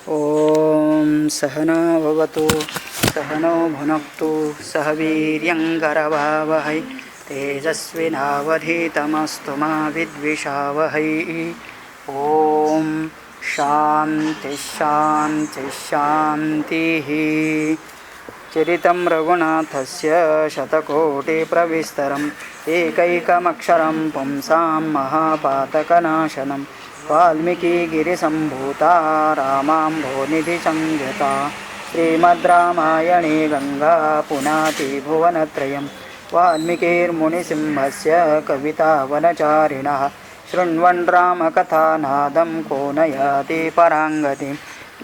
ओम सहना भवतु सहनौ भुनक्तु सह वीर्यङ्करवावहै तेजस्विनावधीतमस्तु मा विद्विषावहै। ओम शांति शांति शांतिः। चरितं रघुनाथस्य शतकोटिप्रविस्तरम् एकैकमक्षरं पुंसां महापातकनाशनं वाल्मीकिगिरिसम्भूता रामाम्भोनिधिसंज्ञता श्रीमद् रामायणे गंगा पुनाति भुवनत्रयं वाल्मीकिर्मुनिसिंहस्य कवितावनचारिणः शृण्वन् रामकथानादं को न याति पराङ्गतिम्।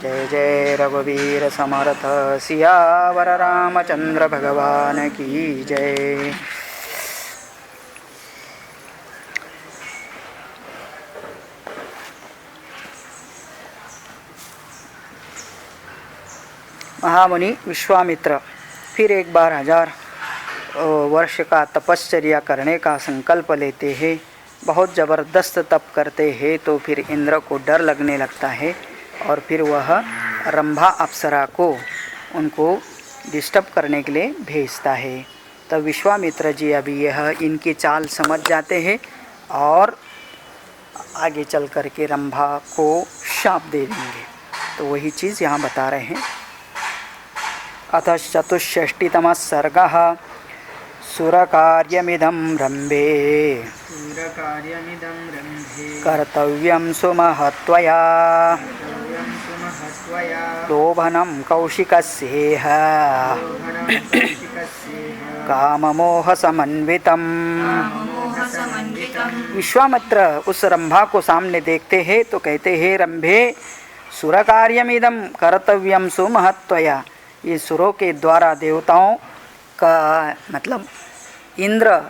जय जय रघुवीर समर्थ सियावर रामचंद्र भगवान की जय। महामुनि विश्वामित्र फिर एक बार 1000 वर्ष का तपश्चर्या करने का संकल्प लेते हैं। बहुत ज़बरदस्त तप करते हैं तो फिर इंद्र को डर लगने लगता है और फिर वह रंभा अप्सरा को उनको डिस्टर्ब करने के लिए भेजता है। तब विश्वामित्र जी अभी यह इनकी चाल समझ जाते हैं और आगे चल कर के रंभा को शाप दे देंगे। तो वही चीज़ यहाँ बता रहे हैं। अथ चतुष्षष्टितमः सर्गः सुरकार्यमिदं रम्भे कर्तव्यं सुमहत्वया लोभनं कौशिकस्येह काममोहसमन्वितम्। विश्वामित्र उस रंभा को सामने देखते हैं तो कहते हैं, रंभे सुरकार्यमिदं कर्तव्यं सुमहत्वया। ये सुरों के द्वारा देवताओं का मतलब इंद्र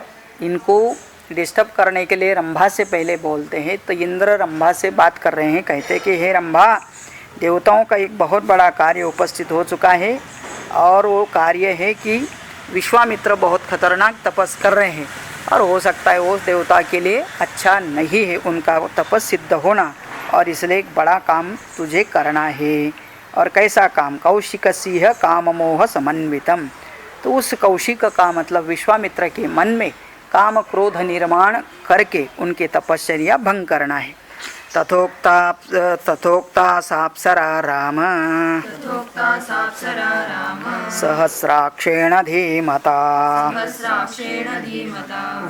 इनको डिस्टर्ब करने के लिए रंभा से पहले बोलते हैं। तो इंद्र रंभा से बात कर रहे हैं, कहते कि हे रंभा, देवताओं का एक बहुत बड़ा कार्य उपस्थित हो चुका है और वो कार्य है कि विश्वामित्र बहुत खतरनाक तपस कर रहे हैं और हो सकता है उस देवता के लिए अच्छा नहीं है उनका तपस सिद्ध होना, और इसलिए एक बड़ा काम तुझे करना है। और कैसा काम? कौशिकस्य काममोह समन्वितम। तो उस कौशिक का मतलब विश्वामित्र के मन में काम क्रोध निर्माण करके उनके तपश्चर्या भंग करना है। तथोक्ता साप्सरा राम सहस्राक्षेण धीमता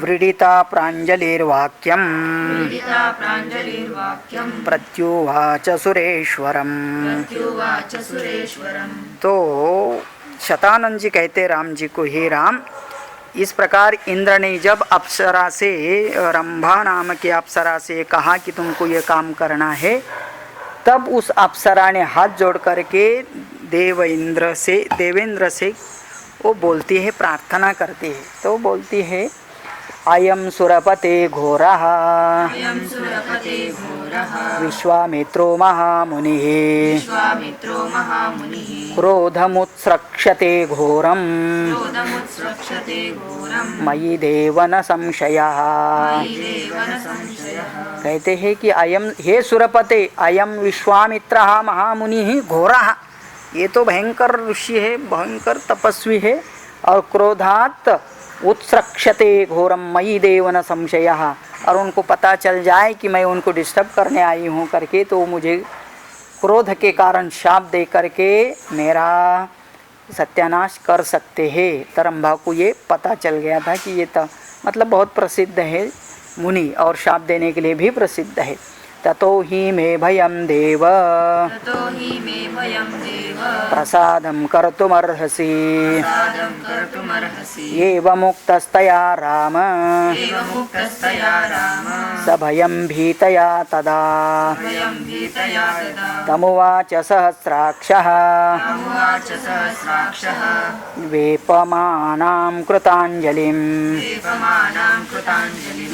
व्रीडिता प्राञ्जलिर्वाक्यं प्रत्युवाच सुरेश्वरम्। तो शतानंद जी कहते राम जी को, हे राम, इस प्रकार इंद्र ने जब अप्सरा से, रंभा नाम के अप्सरा से कहा कि तुमको ये काम करना है, तब उस अप्सरा ने हाथ जोड़ करके देवेंद्र से वो बोलती है, प्रार्थना करती है। तो बोलती है, अयम सुरपते घोरः विश्वामित्रो महामुनिः क्रोधमुत्स्रक्ष्यते घोरम् मयि देव न संशयः। कहते हैं कि अयम, हे सुरपते, अयम विश्वामित्रः महामुनिः घोरः, ये तो भयंकर ऋषि है, भयंकर तपस्वी है, और क्रोधात् उत्स्रक्ष्यते घोरम मयि देव न संशयः, और उनको पता चल जाए कि मैं उनको डिस्टर्ब करने आई हूँ करके तो मुझे क्रोध के कारण शाप दे करके मेरा सत्यानाश कर सकते हैं। तरंभा को ये पता चल गया था कि ये तो मतलब बहुत प्रसिद्ध है मुनि और शाप देने के लिए भी प्रसिद्ध है। ततो हि मे भयं देव प्रसादं कर्तुमर्हसि एवमुक्तस्तया राम स भयं भीतया तदा तमुवाच सहस्राक्षः वेपमानां कृताञ्जलिं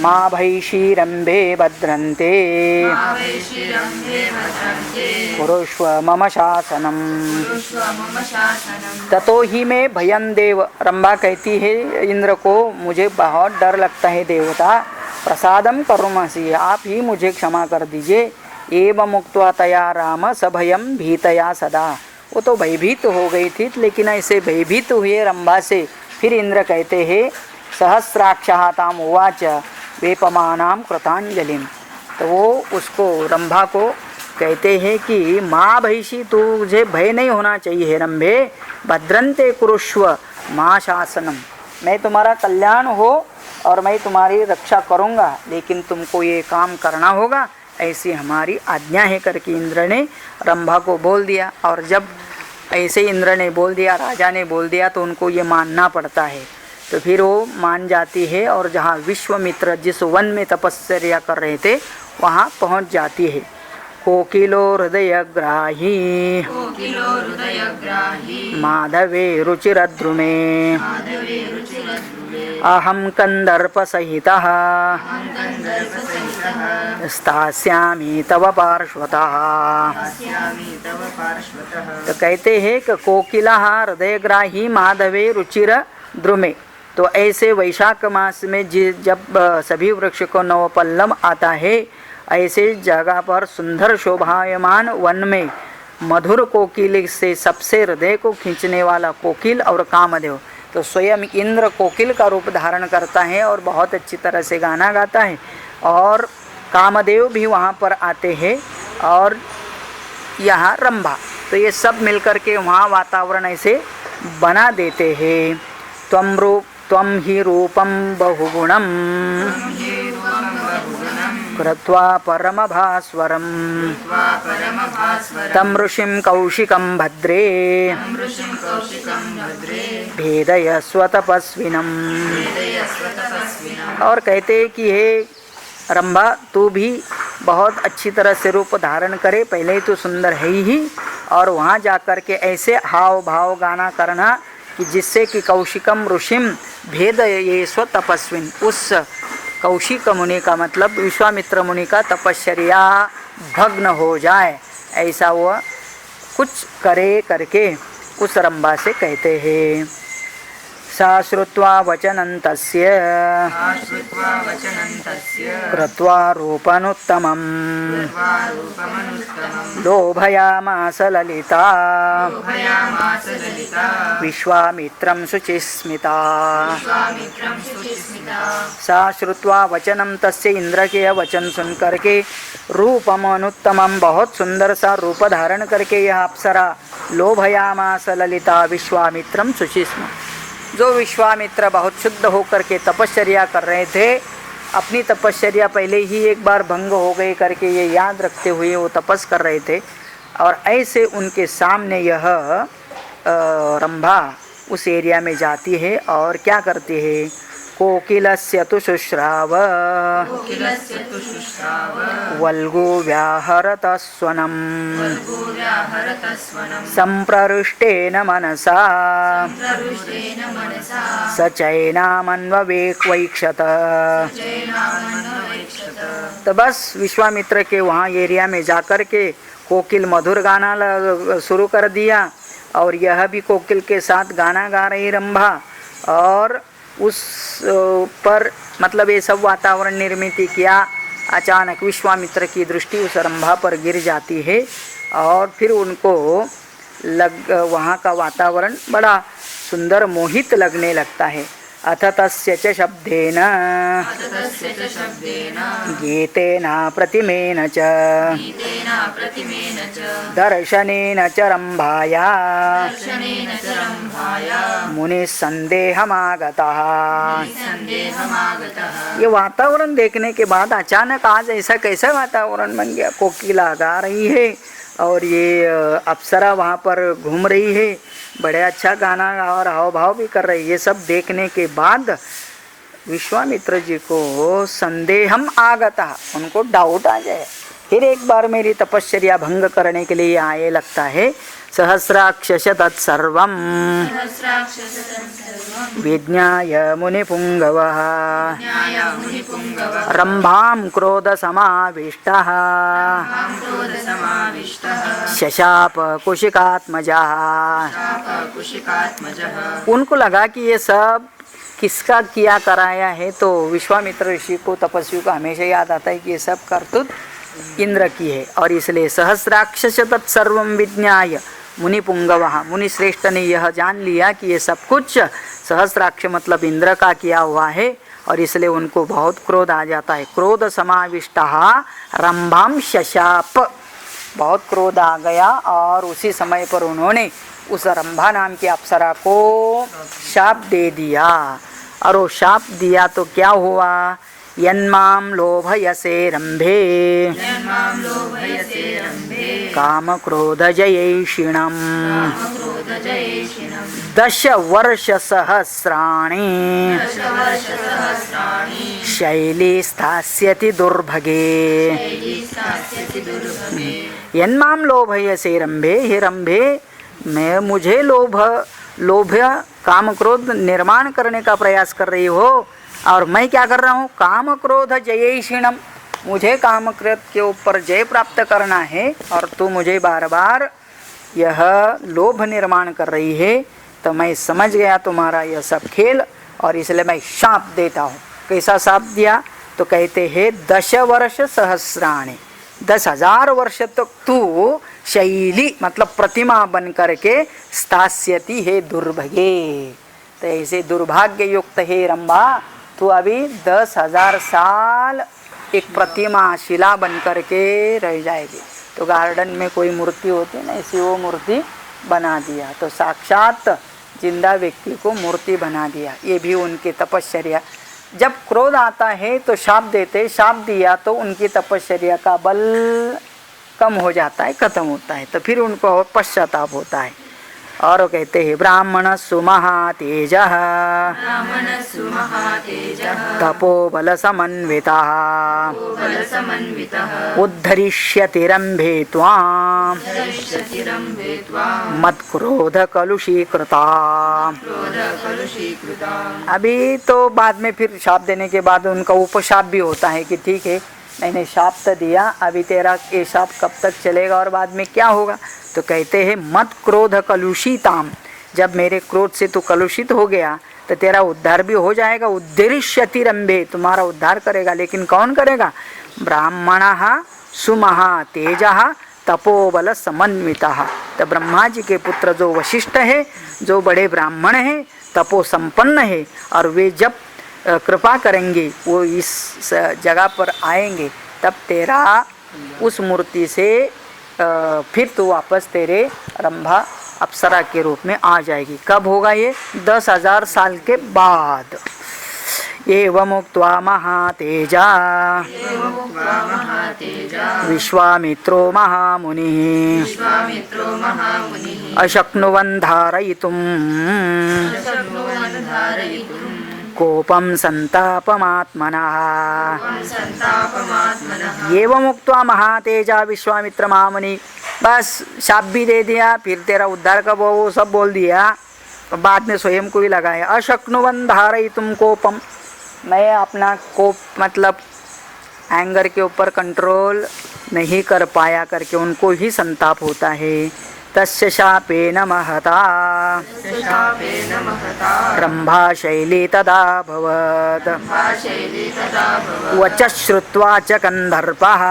मा भैषीरम्भे भद्रन्ते कुरुष्व मम शासनम। ततो ही में भयं देव, रंभा कहती है इंद्र को, मुझे बहुत डर लगता है देवता, प्रसादम करुमसि, आप ही मुझे क्षमा कर दीजिए, एवं उक्त्वा तया राम सभयं भीतया सदा। वो तो भयभीत हो गई थी, लेकिन ऐसे भयभीत हुए रंभा से फिर इंद्र कहते हैं सहस्राक्षः ताम उवाच वेपमानां कृतांजलिम। तो वो उसको रंभा को कहते हैं कि माँ भैषी, तुझे भय नहीं होना चाहिए रंभे, भद्रंते कुरुष्व माँ शासनम, मैं तुम्हारा कल्याण हो और मैं तुम्हारी रक्षा करूँगा, लेकिन तुमको ये काम करना होगा, ऐसी हमारी आज्ञा है करके इंद्र ने रंभा को बोल दिया। और जब ऐसे इंद्र ने बोल दिया, राजा ने बोल दिया, तो उनको ये मानना पड़ता है। तो फिर वो मान जाती है और जहाँ विश्वामित्र जिस वन में तपस्या कर रहे थे वहाँ पहुँच जाती है। कोकिलो हृदयग्राही माधवे रुचिरद्रुमे अहं कंदर्पसहितः स्थास्यामि तव पार्श्वतः। तो कहते हैं कि कोकिला हृदयग्राही माधवे रुचिर द्रुमे। तो ऐसे वैशाख मास में जब सभी वृक्ष को नवपल्लव आता है, ऐसे जगह पर सुंदर शोभायमान वन में मधुर कोकिल से सबसे हृदय को खींचने वाला कोकिल और कामदेव, तो स्वयं इंद्र कोकिल का रूप धारण करता है और बहुत अच्छी तरह से गाना गाता है। और कामदेव भी वहाँ पर आते हैं और यहाँ रंभा, तो ये सब मिलकर के वहाँ वातावरण ऐसे बना देते हैं। त्वं हि रूपं बहुगुणं कृत्वा परमभास्वरं तं ऋषिं कौशिकं भद्रे भेदयस्व तपस्विनम्। और कहते हैं कि हे रंभा, तू भी बहुत अच्छी तरह से रूप धारण करे, पहले ही तो सुंदर है ही, और वहाँ जा कर के ऐसे हाव भाव गाना करना कि जिससे कि कौशिकम ऋषिम भेद ये स्व तपस्विन, उस कौशिक मुनि का मतलब विश्वामित्र मुनि का तपश्चर्या भग्न हो जाए, ऐसा वह कुछ करे करके उस रंभा से कहते हैं। सा श्रुत्वा वचनं तस्य कृत्वा रूपनुत्तमं लोभयामास ललिता विश्वामित्रं शुचिस्मिता। सा श्रुत्वा वचनं तस्य, इंद्र के वचन सुन करके रूपमनुत्तमं, बहुत सुंदर सा रूप धारण करके यह अप्सरा लोभयामास ललिता विश्वामित्रं शुचिस्म। जो विश्वामित्र बहुत शुद्ध होकर के तपश्चर्या कर रहे थे, अपनी तपश्चर्या पहले ही एक बार भंग हो गई करके ये याद रखते हुए वो तपस कर रहे थे, और ऐसे उनके सामने यह रंभा उस एरिया में जाती है और क्या करती है। कोकिलस्य तु शुश्राव वल्गु व्याहरत स्वनं संप्ररुष्टेन मनसा सचैनामन्ववेक्वैक्षत। तो बस विश्वामित्र के वहाँ एरिया में जाकर के कोकिल मधुर गाना शुरू कर दिया, और यह भी कोकिल के साथ गाना गा रही रंभा, और उस पर मतलब ये सब वातावरण निर्मित किया। अचानक विश्वामित्र की दृष्टि उस रंभा पर गिर जाती है, और फिर उनको वहाँ का वातावरण बड़ा सुंदर मोहित लगने लगता है। अथ तस्य च शब्देन गीतेन प्रतिमेन च दर्शनेन च रंभाया मुनि संदेहमागतः। ये वातावरण देखने के बाद अचानक आज ऐसा कैसा वातावरण बन गया। कोकिला गा रही है और ये अप्सरा वहाँ पर घूम रही है, बड़े अच्छा गाना और हाव भाव भी कर रही है। ये सब देखने के बाद विश्वामित्र जी को संदेहम आगता, उनको डाउट आ जाए, फिर एक बार मेरी तपश्चर्या भंग करने के लिए आए लगता है। सहस्राक्षश तत्सर्वं विज्ञाय मुनिपुंगवः रंभां क्रोध समाविष्टः शशाप कुशिकात्मजः। उनको लगा कि ये सब किसका किया कराया है, तो विश्वामित्र ऋषि को, तपस्वी को हमेशा याद आता है कि ये सब करतूत इंद्र की है। और इसलिए सहस्राक्षस तत्सर्वं विज्ञाय मुनि पुंगवः, मुनि श्रेष्ठ ने यह जान लिया कि ये सब कुछ सहस्राक्ष मतलब इंद्र का किया हुआ है, और इसलिए उनको बहुत क्रोध आ जाता है। क्रोध समाविष्टः रंभाम शशाप, बहुत क्रोध आ गया और उसी समय पर उन्होंने उस रंभा नाम की अप्सरा को शाप दे दिया। और वो शाप दिया तो क्या हुआ, यन्मां लोभयसे रंभे काम क्रोध जयेषिणम् 10 वर्ष सहस्राणि शैली स्थास्यति दुर्भगे। यन्मां लोभयसे रंभे, हे रंभे मैं मुझे लोभ काम क्रोध निर्माण करने का प्रयास कर रही हो, और मैं क्या कर रहा हूँ, काम क्रोध जयेषिणम, मुझे काम क्रोध के ऊपर जय प्राप्त करना है, और तू मुझे बार बार यह लोभ निर्माण कर रही है। तो मैं समझ गया तुम्हारा यह सब खेल, और इसलिए मैं शाप देता हूँ। कैसा शाप दिया, तो कहते हैं 10 वर्ष सहस्राणि, 10,000 वर्ष तक तू शैली मतलब प्रतिमा बन करके स्थास्यति है दुर्भगे। तो ऐसे दुर्भाग्य युक्त है रंभा, तू अभी 10,000 साल एक प्रतिमा शिला बन करके रह जाएगी। तो गार्डन में कोई मूर्ति होती है ना, ऐसी वो मूर्ति बना दिया। तो साक्षात जिंदा व्यक्ति को मूर्ति बना दिया। ये भी उनकी तपश्चर्या, जब क्रोध आता है तो शाप देते, शाप दिया तो उनकी तपश्चर्या का बल कम हो जाता है, खत्म होता है, तो फिर उनको पश्चाताप होता है। और कहते हैं ब्राह्मण सुमहातेजः तपोबल समन्वितः उद्धरिष्यति रंभे त्वाम् मत्क्रोध कलुषीकृता। अभी तो बाद में फिर शाप देने के बाद उनका उपशाप भी होता है कि ठीक है मैंने शाप तो दिया, अभी तेरा ये शाप कब तक चलेगा और बाद में क्या होगा। तो कहते हैं मत क्रोध कलुषिताम, जब मेरे क्रोध से तू कलुषित हो गया तो तेरा उद्धार भी हो जाएगा। उद्धरिष्यति रंभे, तुम्हारा उद्धार करेगा, लेकिन कौन करेगा, ब्राह्मणः सुमहातेजः तपोबल समन्वितः। तो ब्रह्मा जी के पुत्र जो वशिष्ठ है, जो बड़े ब्राह्मण हैं, तपो संपन्न है, और वे जब कृपा करेंगे, वो इस जगह पर आएंगे, तब तेरा उस मूर्ति से फिर तो वापस तेरे रंभा अप्सरा के रूप में आ जाएगी। कब होगा ये, 10,000 साल के बाद। एवमुक्त्वा महातेजा विश्वामित्रो महामुनिः अशक्नुवन् धारयितुम् कोपम संतापमात्मनः। एवं उक्त्वा महातेजा विश्वामित्र महामुनि, बस शाप भी दे दिया, फिर तेरा उद्धार कब हो वो सब बोल दिया, तो बाद में स्वयं को भी लगाया। अशक्नुवन् धारयितुं कोपम, मैं अपना कोप मतलब एंगर के ऊपर कंट्रोल नहीं कर पाया करके उनको ही संताप होता है। तस्य शापेन महता रंभा शैली तदा भवत् वच श्रुत्वा च कंदर्पः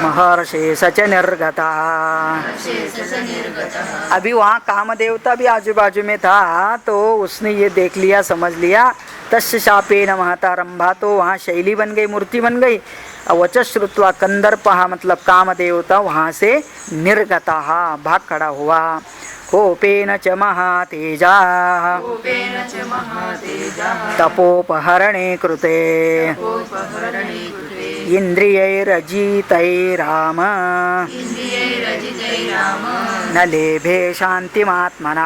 महर्षि स च निर्गतः। अभी वहाँ कामदेवता भी आजू बाजू में था, तो उसने ये देख लिया, समझ लिया। तस्य शापेन महता, रंभा तो वहाँ शैली बन गई, मूर्ति बन गई। वच श्रुत्वा कंदर्पः मतलब कामदेवता वहाँ से निर्गतः भाग खड़ा हुआ। कोपेन च महातेजा तपोपहरणे कृते इंद्रियैरजितैराम न लेभे शांतिमात्मना।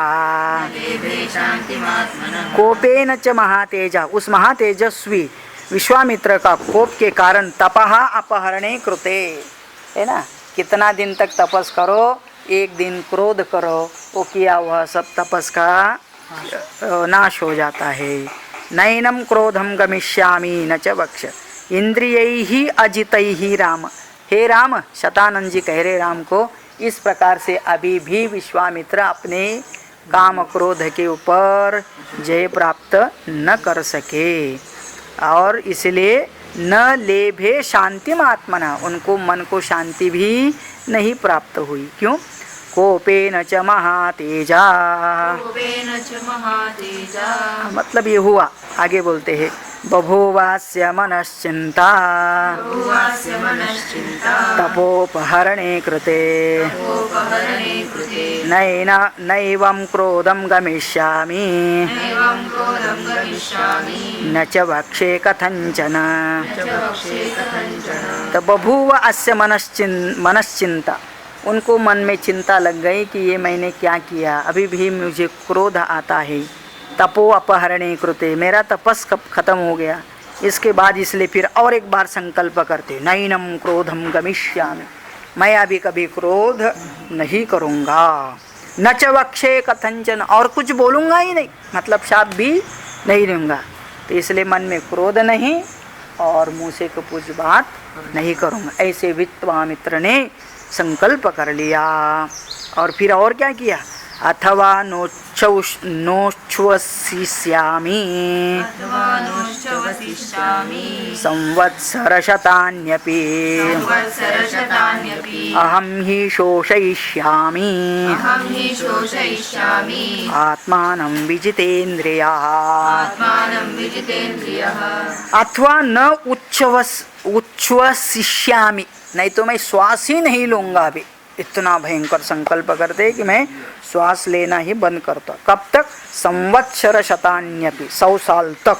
कोपेन च महातेजा, उस महातेजस्वी विश्वामित्र का कोप के कारण तपः अपहरणे कृते, है ना, कितना दिन तक तपस करो, एक दिन क्रोध करो, वो किया हुआ सब तपस का नाश हो जाता है। नैनम क्रोधम गमिष्यामि न च वक्ष इंद्रियैहि अजितैहि राम। हे राम, शतानंद जी कह रहे राम को, इस प्रकार से अभी भी विश्वामित्र अपने काम क्रोध के ऊपर जय प्राप्त न कर सके, और इसलिए न लेभे शांतिम आत्मना, उनको मन को शांति भी नहीं प्राप्त हुई। क्यों? कोपेन च महातेजा, मतलब ये हुआ। आगे बोलते हैं बभूवास्य मनश्चिंता तपोपहरणे कृते नैवं क्रोधं गमिष्यामि न च वक्षे कथंचन। तो बभूव अस्य मनश्चिंता, उनको मन में चिंता लग गई कि ये मैंने क्या किया, अभी भी मुझे क्रोध आता है। तपो अपहरणे कृते, मेरा तपस कब खत्म हो गया, इसके बाद इसलिए फिर और एक बार संकल्प करते नैनम क्रोधम गमिष्यामि, मैं अभी कभी क्रोध नहीं करूँगा। न च वक्षे कथंचन, और कुछ बोलूँगा ही नहीं, मतलब शाप भी नहीं दूंगा। तो इसलिए मन में क्रोध नहीं और मुँह से कुछ बात नहीं करूँगा। ऐसे विश्वामित्र ने संकल्प कर लिया। और फिर और क्या किया? अथवा नोच्छ्वसिष्यामि संवत्सरशतान्यपि अहं हि शोषयिष्यामि आत्मानं विजितेन्द्रियः। अथवा न उच्छ्वसिष्यामि, नहीं तो मैं श्वास ही नहीं लूँगा। अभी इतना भयंकर संकल्प करते कि मैं श्वास लेना ही बंद करता। कब तक? संवत्सर शतान्यपि, 100 साल तक,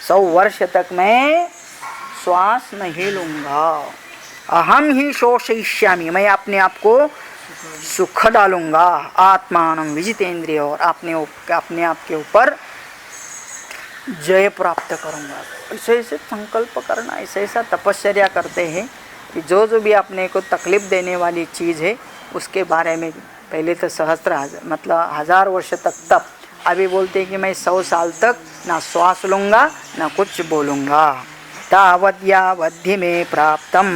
100 वर्ष तक मैं श्वास नहीं लूँगा। अहम ही शोषयिष्यामि, मैं अपने आप को सुख डालूँगा। आत्मानं विजितेन्द्रिय, और अपने आप के ऊपर जय प्राप्त करूँगा। ऐसे ऐसे संकल्प करना, ऐसे ऐसा तपस्या करते हैं कि जो भी अपने को तकलीफ देने वाली चीज़ है उसके बारे में पहले तो मतलब 1000 वर्ष तक तप, अभी बोलते हैं कि मैं 100 साल तक ना श्वास लूँगा ना कुछ बोलूँगा। तावद्यावद्धि में प्राप्तम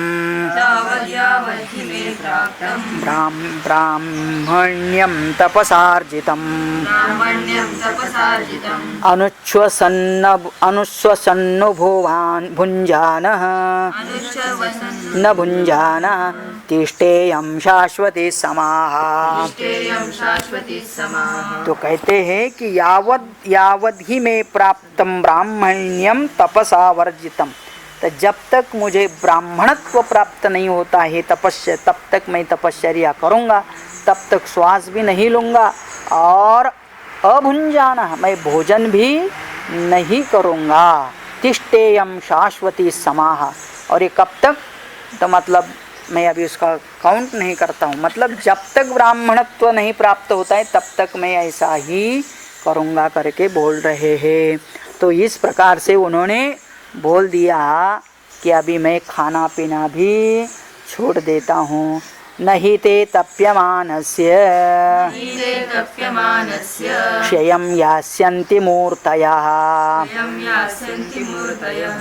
ब्राह्मण्यं तपसार्जितम् अनुश्वसन्नो भुञ्जानः न भुञ्जानः तिष्ठेयं शाश्वती समाः। तो कहते हैं कि यावद् ही में प्राप्तम ब्राह्मण्यम तपसा वर्जितम, तो जब तक मुझे ब्राह्मणत्व प्राप्त नहीं होता है तपस्या, तब तक मैं तपश्चर्या करूँगा, तब तक श्वास भी नहीं लूँगा और अभुंजाना, मैं भोजन भी नहीं करूँगा। तिष्ठेयम शाश्वती समाह, और ये कब तक? तो मतलब मैं अभी उसका काउंट नहीं करता हूँ, मतलब जब तक ब्राह्मणत्व नहीं प्राप्त होता है तब तक मैं ऐसा ही करूँगा करके बोल रहे हैं। तो इस प्रकार से उन्होंने बोल दिया कि अभी मैं खाना पीना भी छोड़ देता हूँ। नहि ते तप्यमानस्य क्षयं यास्यन्ति मूर्तयः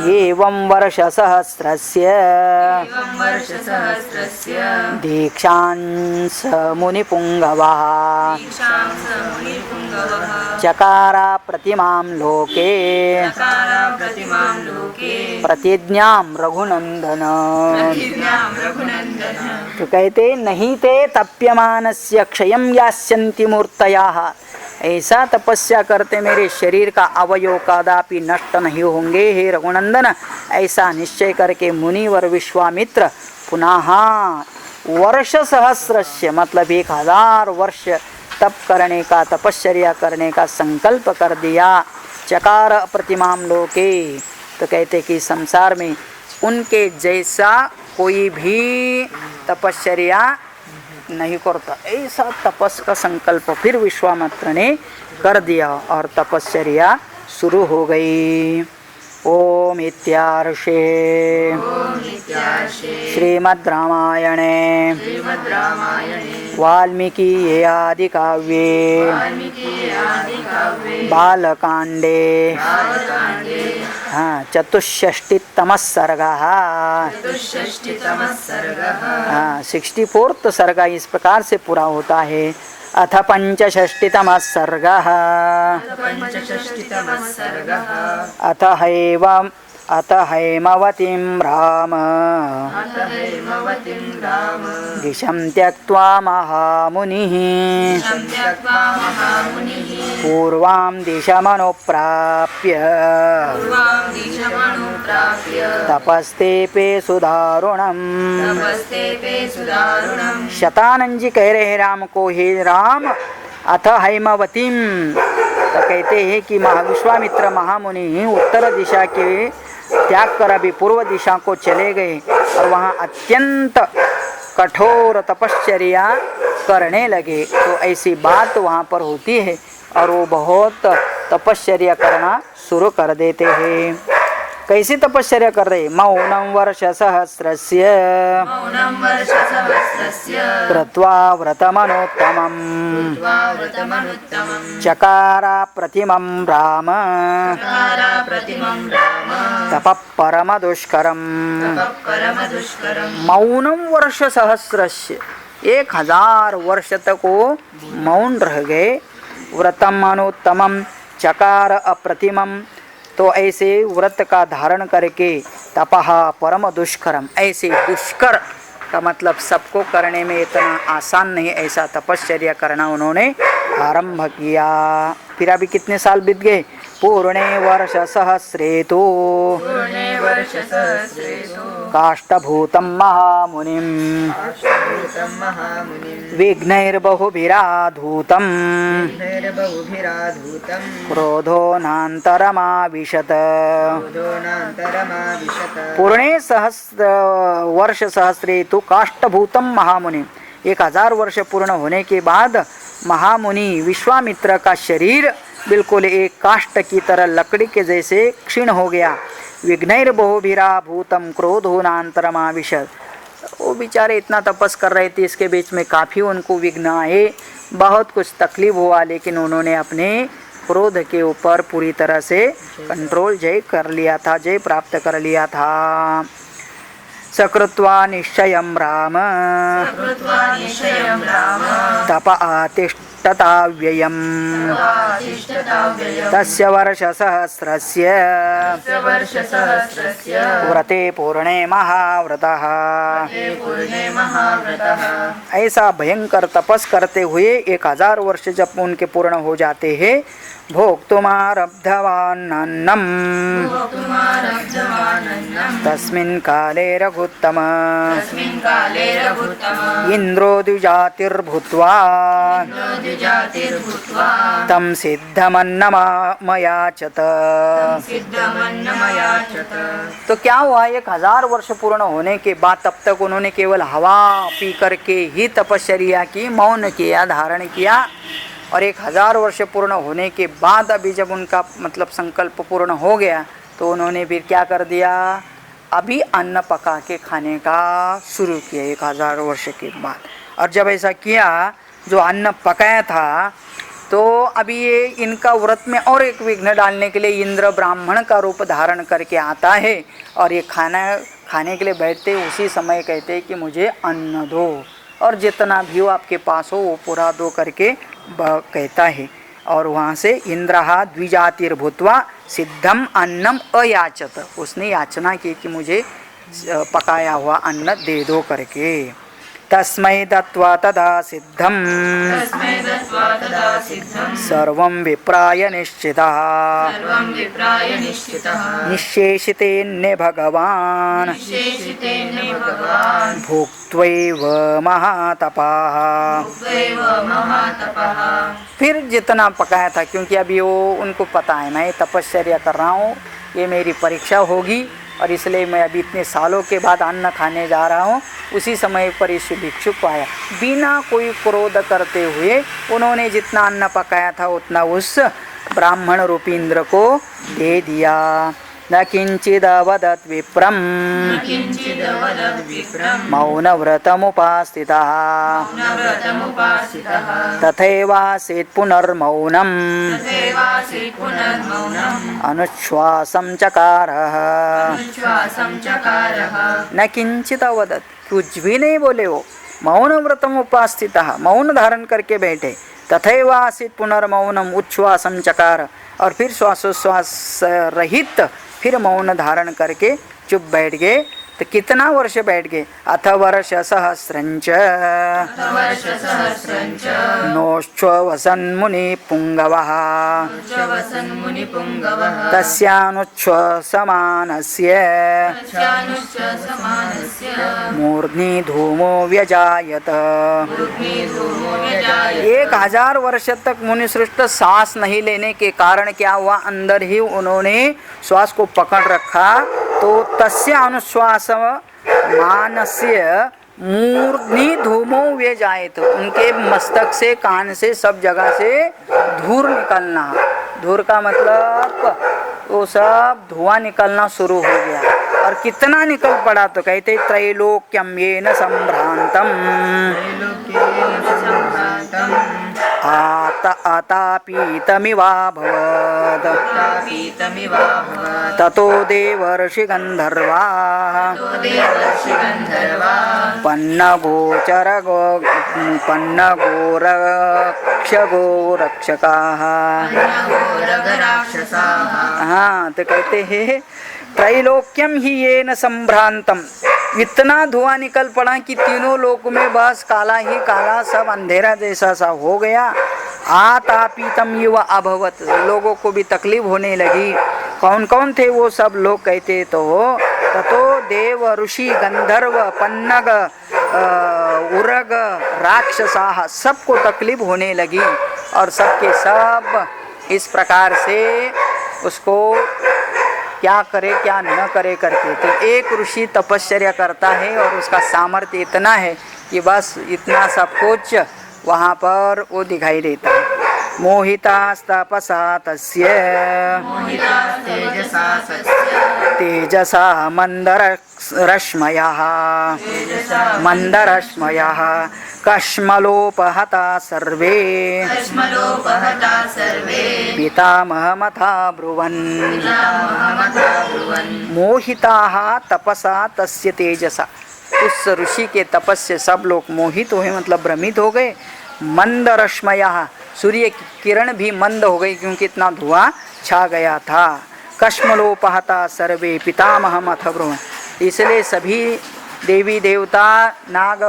एवं वर्षसहस्रस्य दीक्षांस मुनिपुंगवः चकारा प्रतिमां लोके प्रतिज्ञां रघुनंदन। तो कहते नहीं ते तप्यमानस्य क्षयं यास्यन्ति मूर्तयः, ऐसा तपस्या करते मेरे शरीर का अवयव कदापि नष्ट नहीं होंगे हे रघुनंदन। ऐसा निश्चय करके मुनिवर विश्वामित्र पुनः वर्ष सहस्रस्य, मतलब 1000 वर्ष तप करने का, तपश्चर्या करने का संकल्प कर दिया। चकार प्रतिमाम लोके, तो कहते कि संसार में उनके जैसा कोई भी तपश्चर्या नहीं करता, ऐसा तपस का संकल्प फिर विश्वामित्र ने कर दिया और तपश्चर्या शुरू हो गई। ओम इत्यार्षे श्रीमद् रामायणे वाल्मीकि आदि काव्ये बालकांडे चतुष्षष्टितमः सर्गः 64th सर्ग इस प्रकार से पूरा होता है। अथ पंचषष्टितमः सर्गः अथ हैव अत हैमवतीं राम दिशं त्यक्त्वा महामुनिः पूर्वां दिशमनुप्राप्य तपस्तेपे सुदारुणम्। शतानंद जी कह रहे हैं राम को, हे राम अथ हैमवतीम, तो कहते हैं कि विश्वामित्र महामुनि उत्तर दिशा के त्याग कर अभी पूर्व दिशा को चले गए और वहाँ अत्यंत कठोर तपश्चर्या करने लगे। तो ऐसी बात वहाँ पर होती है और वो बहुत तपश्चर्या करना शुरू कर देते हैं। कैसी तपश्चर्या कर रहे? मौनं वर्ष सहस्रस्य कृत्वा व्रतमनोत्तमम् चकारा प्रतिमं राम तपः परम दुष्करम्। मौनं वर्ष सहस्रस्य, 1000 वर्ष तक वो मौन रह गए। व्रतम अनुत्तमम चकार अप्रतिमम, तो ऐसे व्रत का धारण करके तपः परम दुष्करम, ऐसे दुष्कर का मतलब सबको करने में इतना आसान नहीं, ऐसा तपश्चर्या करना उन्होंने आरंभ किया। फिर अभी कितने साल बीत गए? पूर्णे वर्ष सहस्रेतु काष्ठभूतं महामुनिं विघ्नैर्बहुभिराधूतं क्रोधो नान्तरमाविशत। पूर्णे सहस्र वर्ष सहस्रेतु काष्ठभूतं महामुनि, 1000 वर्ष पूर्ण होने के बाद महामुनि विश्वामित्र का शरीर बिल्कुल एक काष्ठ की तरह लकड़ी के जैसे क्षीण हो गया। विघ्नैर्बहुभिरा भूतम क्रोधोनान्तरमाविशत, वो बेचारे इतना तपस कर रहे थे, इसके बीच में काफ़ी उनको विघ्न आए, बहुत कुछ तकलीफ हुआ, लेकिन उन्होंने अपने क्रोध के ऊपर पूरी तरह से कंट्रोल जय कर लिया था, जय प्राप्त कर लिया था। सकृत्वा निश्चयं राम तप आतिष्ठताव्ययम् तस्य वर्षसहस्रस्य व्रते पूर्णे महाव्रतः। ऐसा भयंकर तपस करते हुए 1000 वर्ष जब उनके पूर्ण हो जाते हैं, भोक्तुमारब्धवान्नन्नं तस्मिन् काले रघुत्तम इन्द्रो द्विजातिर्भूत्वा तं सिद्धमन्नमयाचत। तो क्या हुआ? 1000 वर्ष पूर्ण होने के बाद तब तक उन्होंने केवल हवा पी करके ही तपश्चर्या की, मौन किया, धारण किया। और 1000 वर्ष पूर्ण होने के बाद अभी जब उनका मतलब संकल्प पूर्ण हो गया तो उन्होंने फिर क्या कर दिया? अभी अन्न पका के खाने का शुरू किया 1000 वर्ष के बाद। और जब ऐसा किया, जो अन्न पकाया था, तो अभी ये इनका व्रत में और एक विघ्न डालने के लिए इंद्र ब्राह्मण का रूप धारण करके आता है और ये खाना खाने के लिए बैठते उसी समय कहते हैं कि मुझे अन्न दो, और जितना भी हो आपके पास हो वो पूरा दो करके कहता है। और वहाँ से इंद्रहा द्विजातिर्भूत्वा सिद्धम अन्नम अयाचत, उसने याचना की कि मुझे पकाया हुआ अन्न दे दो करके। तस्मै दत्त्वा तदा सिद्धं सर्वं विप्राय निश्चितः निश्शेषितेऽन्ये भगवान् भुक्त्वैव महातपः। फिर जितना पकाया था, क्योंकि अभी वो उनको पता है मैं तपश्चर्या कर रहा हूँ, ये मेरी परीक्षा होगी और इसलिए मैं अभी इतने सालों के बाद अन्न खाने जा रहा हूँ। उसी समय पर इस भिक्षुक आया, बिना कोई क्रोध करते हुए उन्होंने जितना अन्न पकाया था उतना उस ब्राह्मण रूपी इंद्र को दे दिया। न किंचिदवदत् विप्रम मौनव्रतमुपास्थितः तथैवासीत् पुनर्मौनम् अनुच्छ्वासं चकारः। न किंचित अवदत्, कुछ भी नहीं बोले वो, मौन व्रतम उपास्थितः, मौन धारण करके बैठे। तथैवासीत् पुनर्मौनम उच्छ्वासं चकार, और फिर श्वासोश्वास रहित फिर मौन धारण करके चुप बैठ गए। तो कितना वर्ष बैठ गए? अथ वर्ष सहस्रंच नोश्वसन मुनि पुंगवः तस्यानुच्छ्वसमानस्य मूर्ध्नि धूमो व्यजायत। 1000 वर्ष तक मुनि श्रेष्ठ सांस नहीं लेने के कारण क्या हुआ? अंदर ही उन्होंने श्वास को पकड़ रखा। तो तस्य अनुश्वास मानस्य मूर्ध्नि धूमो व्यजायत, उनके मस्तक से, कान से, सब जगह से धूल निकलना। धूल का मतलब वो सब धुआं निकलना शुरू हो गया। और कितना निकल पड़ा? तो कहते त्रैलोक्यम येन संभ्रांतम आतापीतमिवाभवत् ततो देवर्षि गन्धर्वाः पन्नगोरक्षकाः। हाँ, तो कहते हैं त्रैलोक्यम ही ये न संभ्रांतम, इतना धुआं निकल पड़ा कि तीनों लोक में बस काला ही काला, सब अंधेरा जैसा सा हो गया। आतापीतम युवा अभवत, लोगों को भी तकलीफ होने लगी। कौन कौन थे वो सब लोग? कहते तो ततो देव ऋषि गंधर्व पन्नग उरग राक्षसाः, सबको तकलीफ होने लगी। और सबके सब इस प्रकार से उसको क्या करे क्या न करे करके। तो एक ऋषि तपश्चर्या करता है और उसका सामर्थ्य इतना है कि बस इतना सब कुछ वहाँ पर वो दिखाई देता है। मोहितास्तपसा तस्य तेजसा मंदरश्मयः कश्मलोपहता सर्वे पितामहमथा ब्रुवन्। मोहिताः तपसा तस्य तेजसा, उस ऋषि के तपस से सब लोग मोहित हुए, मतलब भ्रमित हो गए। मंदरश्मयः, सूर्य की किरण भी मंद हो गई क्योंकि इतना धुआं छा गया था। कश्मलोपहता सर्वे पितामहमथ ब्रुवन्, इसलिए सभी देवी देवता नाग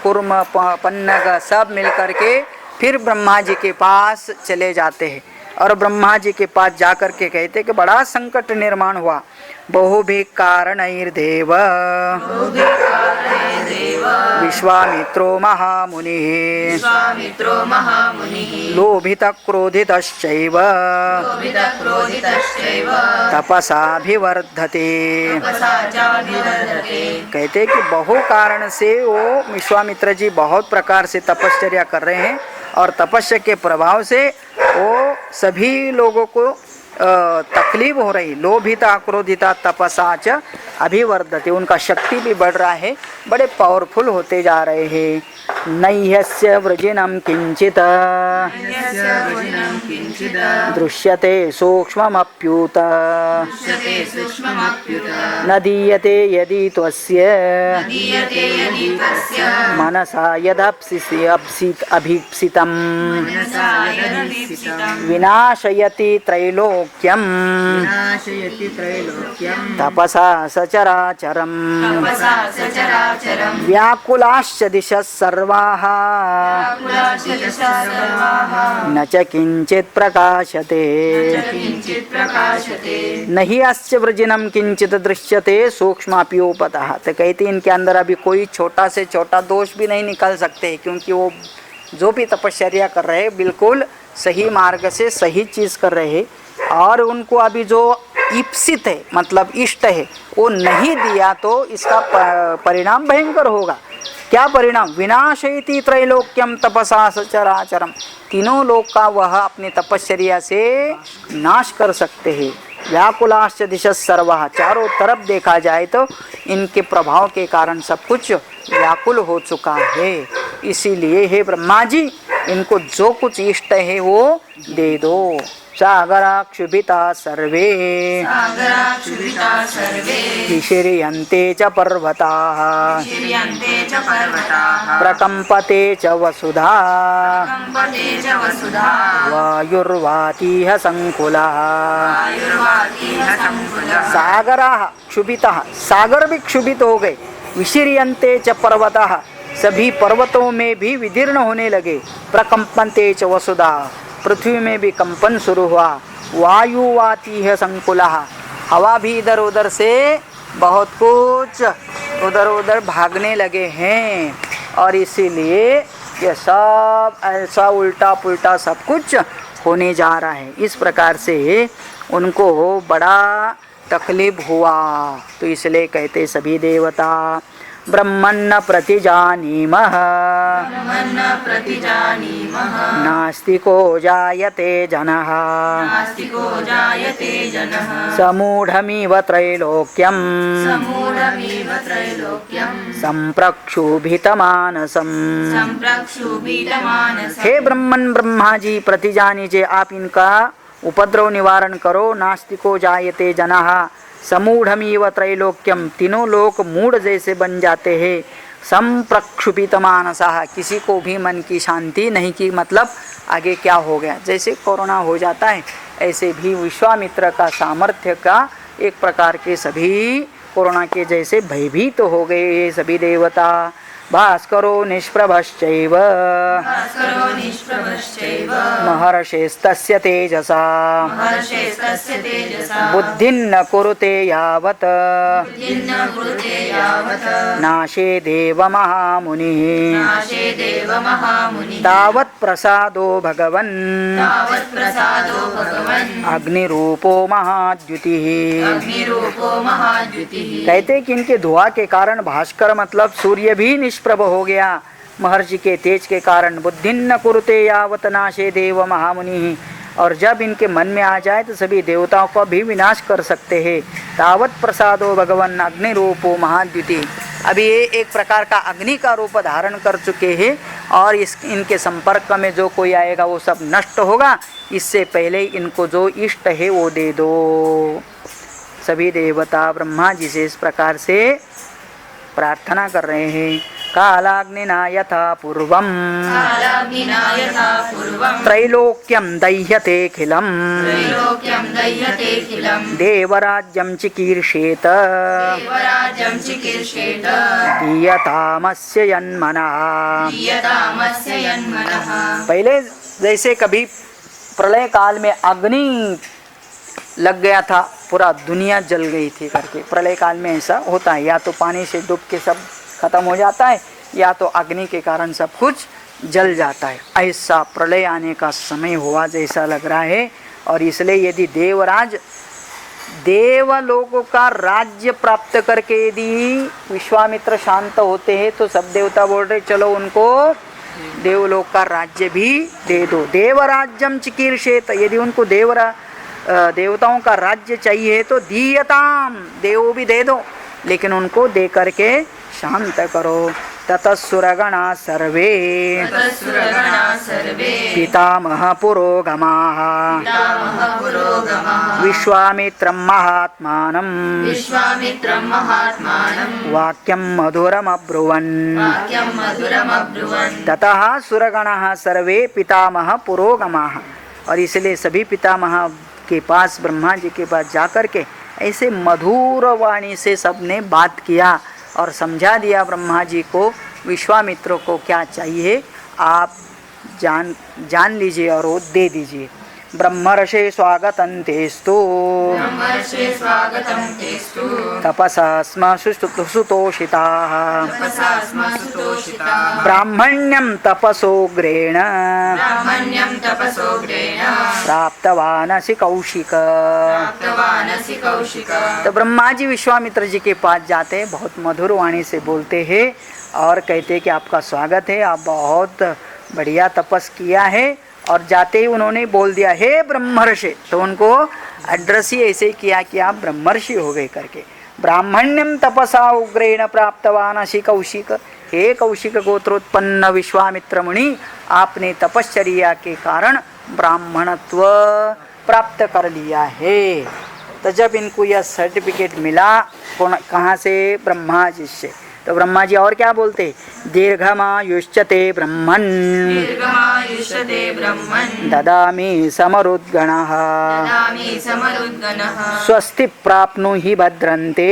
कुर्म पन्नग सब मिल करके फिर ब्रह्मा जी के पास चले जाते हैं। और ब्रह्मा जी के पास जाकर के कहते कि बड़ा संकट निर्माण हुआ। बहुभिः कारणैर्देव विश्वामित्रो महामुनिः लोभितः क्रोधितश्चैव तपसाभिवर्धते। कहते कि बहु कारण से वो विश्वामित्र जी बहुत प्रकार से तपश्चर्या कर रहे हैं और तपस्या के प्रभाव से वो सभी लोगों को तकलीफ हो रही। लोभिता क्रोधिता तपसा च अभिवर्धते, उनका शक्ति भी बढ़ रहा है, बड़े पावरफुल होते जा रहे हैं। नह्यस्य वृजिनं किंचित दृश्यते सूक्ष्ममप्युत न दीयते यदि त्वस्य मनसा यदप्सितं विनाशयति त्रैलोक्यं तपसा सचराचरम् व्याकुलाश्च दिशः सर्वाः न च किंचित् प्रकाशते नहीं अस्य वृजिनं किंचित दृश्यते सूक्ष्माप्युपतः। तो कहते इनके अंदर अभी कोई छोटा से छोटा दोष भी नहीं निकल सकते, क्योंकि वो जो भी तपश्चर्या कर रहे हैं बिल्कुल सही मार्ग से सही चीज़ कर रहे हैं। और उनको अभी जो इप्सित है मतलब इष्ट है वो नहीं दिया तो इसका परिणाम भयंकर होगा। क्या परिणाम? विनाशयति त्रैलोक्यम तपसा सचराचरम, तीनों लोक का वह अपनी तपश्चर्या से नाश कर सकते हैं। व्याकुलाश्च दिशः सर्वः, चारों तरफ देखा जाए तो इनके प्रभाव के कारण सब कुछ व्याकुल हो चुका है। इसीलिए हे ब्रह्मा जी इनको जो कुछ इष्ट है वो दे दो। सागराक्षुभिता सर्वे विशीर्यन्ते च पर्वताः प्रकम्पते च वसुधा वायुर्वातिह संकुलः। सागराः क्षुभितः, सागर भी क्षुभित हो गए। विशीर्यन्ते च पर्वताः, सभी पर्वतों में भी विदीर्ण होने लगे। प्रकम्पन्ते च वसुधा, पृथ्वी में भी कंपन शुरू हुआ। वायुवाती है संकुलः, हवा भी इधर उधर से बहुत कुछ उधर उधर भागने लगे हैं। और इसीलिए ये सब ऐसा उल्टा पुल्टा सब कुछ होने जा रहा है। इस प्रकार से उनको बड़ा तकलीफ हुआ। तो इसलिए कहते सभी देवता ब्रह्मन्न प्रतिजानीमः नास्तिको जायते जनः समूढमिव त्रैलोक्यम् संप्रक्षुभितमानसम्। हे ब्रह्मन, ब्रह्मा जी प्रतिजानीजे, आप इनका उपद्रव निवारण करो। नास्तिको जायते जनः समूढ़मीव त्रैलोक्यम, तीनों लोक मूढ़ जैसे बन जाते हैं। संप्रक्षुपित मानसः, किसी को भी मन की शांति नहीं की, मतलब आगे क्या हो गया। जैसे कोरोना हो जाता है ऐसे भी विश्वामित्र का सामर्थ्य का एक प्रकार के सभी कोरोना के जैसे भयभीत तो हो गए ये सभी देवता। भास्करो निष्प्रभश्चैव महर्षेस्तस्य तेजसा बुद्धिन्न कुरुते यावत् नाशे देव महामुनिः तावत् प्रसादो भगवन् अग्निरूपो महाद्युतिः। कहते कि इनके धुआं के कारण भास्कर मतलब सूर्य भी निष्प्रभ हो गया महर्षि के तेज के कारण। बुद्धिन्न कुरुते यावत नाशे देव महामुनि, और जब इनके मन में आ जाए तो सभी देवताओं को भी विनाश कर सकते हैं। तावत प्रसादो भगवन अग्नि रूपो महाद्युति, अभी ये एक प्रकार का अग्नि का रूप धारण कर चुके हैं और इनके संपर्क में जो कोई आएगा वो सब नष्ट होगा। इससे पहले इनको जो इष्ट है वो दे दो। सभी देवता ब्रह्मा जी से इस प्रकार से प्रार्थना कर रहे हैं। कालाग्निना यथा पूर्वं त्रैलोक्यं दह्यतेऽखिलं देवराज्यं चिकीर्षेत दीयतामस्य यन्मनः। पहले जैसे कभी प्रलय काल में अग्नि लग गया था, पूरा दुनिया जल गई थी करके, प्रलय काल में ऐसा होता है। या तो पानी से डूब के सब खत्म हो जाता है या तो अग्नि के कारण सब कुछ जल जाता है। ऐसा प्रलय आने का समय हुआ जैसा लग रहा है। और इसलिए यदि देवराज देवलोकों का राज्य प्राप्त करके यदि विश्वामित्र शांत होते हैं तो सब देवता बोल रहे चलो उनको देवलोक का राज्य भी दे दो। देवराज्यम चिकीर्षेत, यदि उनको देवताओं का राज्य चाहिए तो दीयताम, देवो भी दे दो, लेकिन उनको दे करके शांत करो। ततः सुरगणा सर्वे पितामह पुरोगमाः विश्वामित्रं महात्मानं वाक्यं मधुरमब्रुवन्। ततः सुरगणः सर्वे पितामह पुरोगमाः, और इसलिए सभी पितामह के पास ब्रह्मा जी के पास जाकर के ऐसे मधुर वाणी से सबने बात किया और समझा दिया ब्रह्मा जी को विश्वामित्र को क्या चाहिए आप जान लीजिए और वो दे दीजिए। ब्रह्मर्षे स्वागतं तेस्तु तपसा स्म सुतोषिताः ब्राह्मण्यं तपसोग्रेण प्राप्तवानसि कौशिक। तो ब्रह्मा जी विश्वामित्र जी के पास जाते हैं, बहुत मधुर वाणी से बोलते हैं और कहते हैं कि आपका स्वागत है, आप बहुत बढ़िया तपस किया है। और जाते ही उन्होंने बोल दिया हे ब्रह्मर्षि, तो उनको एड्रेस ही ऐसे किया कि आप ब्रह्मर्षि हो गए करके। ब्राह्मण्यम तपसा उग्रेण प्राप्तवानसि कौशिक, हे कौशिक गोत्रोत्पन्न विश्वामित्र मुनि, आपने तपश्चर्या के कारण ब्राह्मणत्व प्राप्त कर लिया है। तो जब इनको यह सर्टिफिकेट मिला, कहाँ से? ब्रह्मा जी से। तो ब्रह्मा जी और क्या बोलते? दीर्घमायुष्यते ब्रह्मन् ददामि समरुद्गणः स्वस्ति प्राप्नुहि भद्रन्ते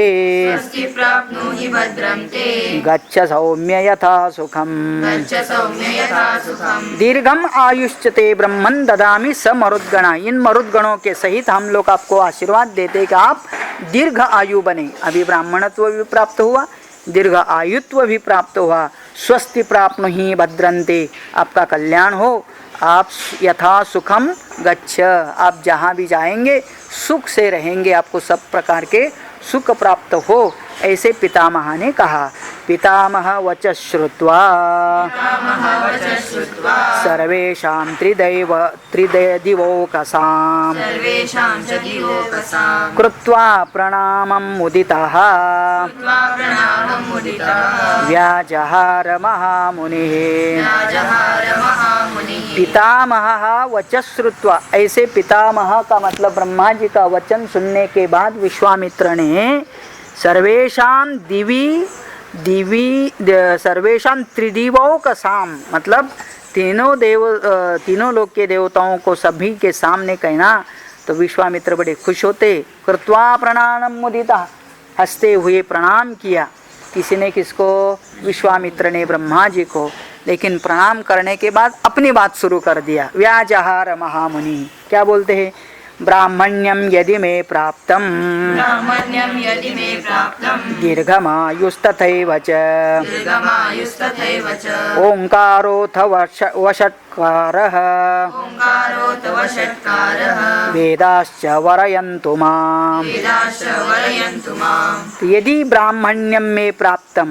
गच्छ सौम्य यथा सुखम्। दीर्घम आयुष्यते ब्रह्मन् ददामि समरुद्गणः। इन मरुद्गणों के सहित हम लोग आपको आशीर्वाद देते कि आप दीर्घ आयु बने। अभी ब्राह्मणत्व भी प्राप्त हुआ, दीर्घ आयुत्व भी प्राप्त हुआ। स्वस्ति प्राप्नुहि भद्रन्ते, आपका कल्याण हो, आप यथा सुखम गच्छ, आप जहाँ भी जाएंगे सुख से रहेंगे, आपको सब प्रकार के सुख प्राप्त हो, ऐसे पितामह ने कहा। पितामह वच श्रुत्वा सर्वेषां त्रिदिवोकसां कृत्वा प्रणामं मुदितः व्याजहार महामुनिः। पितामह वच श्रुत्वा, ऐसे पितामह का मतलब ब्रह्मा जी का वचन सुनने के बाद विश्वामित्र ने सर्वेषां सर्वेषां त्रिदिवोकसाम, मतलब तीनों लोक के देवताओं को सभी के सामने कहना। तो विश्वामित्र बड़े खुश होते। कृत्वा प्रणामं मुदितः, हंसते हुए प्रणाम किया। किसी ने किसको? विश्वामित्र ने ब्रह्मा जी को। लेकिन प्रणाम करने के बाद अपनी बात शुरू कर दिया। व्याजहार महामुनि, क्या बोलते हैं? ब्राह्मण्यम यदि मे प्राप्तम दीर्घमायुस्तथैव च ओंकारोऽथ वषट्कारः वेदाश्च वरयन्तु माम्। यदि ब्राह्मण्यम में प्राप्तम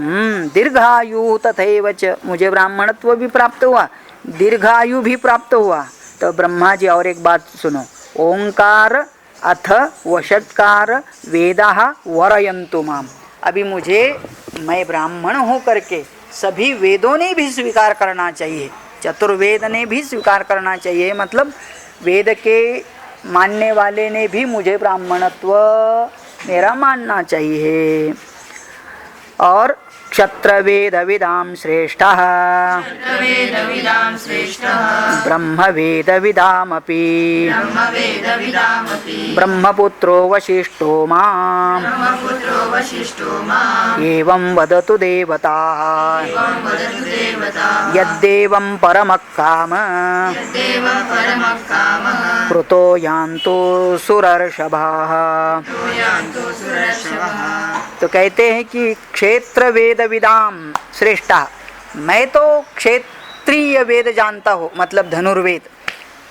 दीर्घायु तथैव च, मुझे ब्राह्मणत्व भी प्राप्त हुआ, दीर्घायु भी प्राप्त हुआ। तो ब्रह्मा जी और एक बात सुनो, ओंकार अथ वषट्कार वेदाः वरयन्तु माम। अभी मुझे, मैं ब्राह्मण हो करके सभी वेदों ने भी स्वीकार करना चाहिए, चतुर्वेद ने भी स्वीकार करना चाहिए, मतलब वेद के मानने वाले ने भी मुझे ब्राह्मणत्व मेरा मानना चाहिए। और क्षत्रवेद विदाम श्रेष्ठः ब्रह्मवेद विदामपि ब्रह्मपुत्रो वशिष्ठो माम् एवं वदतु देवताः यद्देवं परमक्काम कृतो यान्तु सुरर्षभाः। तो कहते हैं कि क्षेत्र वेद विदाम श्रेष्ठा, मैं तो क्षेत्रीय वेद जानता हूँ, मतलब धनुर्वेद,